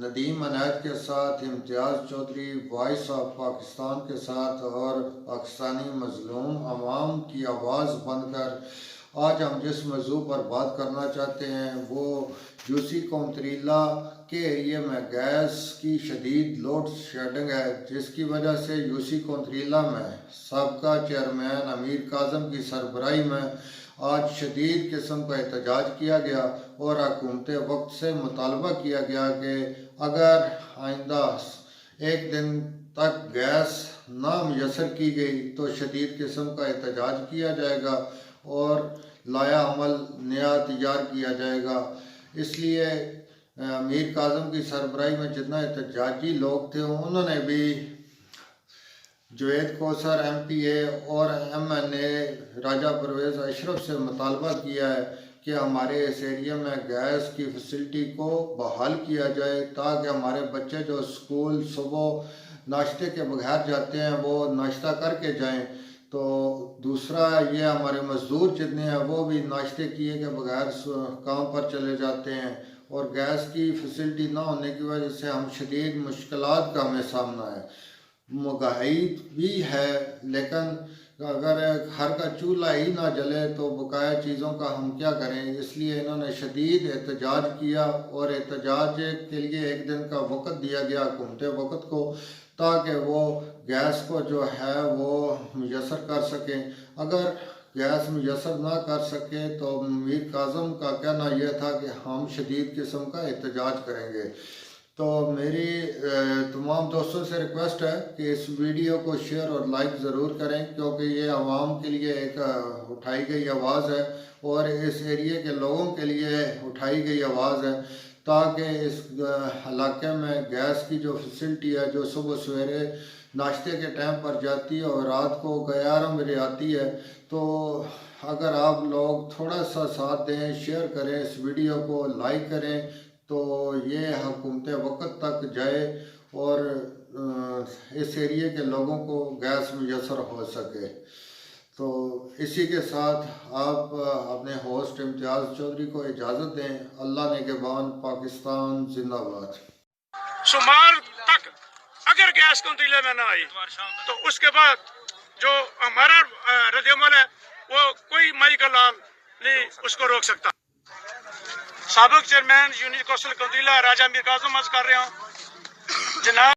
ندیم عنایت کے ساتھ امتیاز Chaudhry voice of Pakistan کے ساتھ اور پاکستانی مظلوم عوام کی آواز بن کر آج ہم جس موضوع پر بات کرنا چاہتے ہیں وہ یوسی قوم تریلا کے ایریے میں گیس کی شدید لوڈ شیڈنگ ہے، جس کی وجہ سے یوسی قوم تریلا میں سابقہ چیئرمین امیر کاظم کی سربراہی میں آج شدید قسم کا احتجاج کیا گیا اور حکومت وقت سے مطالبہ کیا گیا کہ اگر آئندہ ایک دن تک گیس نہ میسر کی گئی تو شدید قسم کا احتجاج کیا جائے گا اور لایا عمل نیا تیار کیا جائے گا۔ اس لیے امیر کاظم کی سربراہی میں جتنا احتجاجی لوگ تھے انہوں نے بھی جوید کوثر ایم پی اے اور ایم این اے راجہ پرویز اشرف سے مطالبہ کیا ہے کہ ہمارے اس ایریے میں گیس کی فیسلٹی کو بحال کیا جائے تاکہ ہمارے بچے جو اسکول صبح ناشتے کے بغیر جاتے ہیں وہ ناشتہ کر کے جائیں، تو دوسرا یہ ہمارے مزدور جتنے ہیں وہ بھی ناشتے کیے کے بغیر کام پر چلے جاتے ہیں، اور گیس کی فیسلٹی نہ ہونے کی وجہ سے ہم شدید مشکلات کا ہمیں سامنا ہے۔ مہنگائی بھی ہے، لیکن اگر گھر کا چولہا ہی نہ جلے تو بقایا چیزوں کا ہم کیا کریں۔ اس لیے انہوں نے شدید احتجاج کیا اور احتجاج کے لیے ایک دن کا وقت دیا گیا حکومت وقت کو تاکہ وہ گیس کو جو ہے وہ میسر کر سکیں۔ اگر گیس میسر نہ کر سکے تو امیر کاظم کا کہنا یہ تھا کہ ہم شدید قسم کا احتجاج کریں گے۔ تو میری تمام دوستوں سے ریکویسٹ ہے کہ اس ویڈیو کو شیئر اور لائک ضرور کریں، کیونکہ یہ عوام کے لیے ایک اٹھائی گئی آواز ہے اور اس ایریے کے لوگوں کے لیے اٹھائی گئی آواز ہے، تاکہ اس علاقے میں گیس کی جو فیسلٹی ہے جو صبح سویرے ناشتے کے ٹائم پر جاتی ہے اور رات کو 11 بجے آتی ہے، تو اگر آپ لوگ تھوڑا سا ساتھ دیں، شیئر کریں، اس ویڈیو کو لائک کریں تو یہ حکومت وقت تک جائے اور اس ایریے کے لوگوں کو گیس میسر ہو سکے۔ تو اسی کے ساتھ آپ اپنے ہوسٹ امتیاز چودھری کو اجازت دیں۔ اللہ نگہبان، پاکستان زندہ باد۔ شمار تک اگر گیس کنتریلے میں نہ آئی تو اس کے بعد جو ہمارا رد عمل ہے وہ کوئی مائی کا لال نہیں اس کو روک سکتا۔ سابق چیئرمین یونین کونسل کنتریلا راجہ امیر کاظم عرض کر رہا ہوں، جناب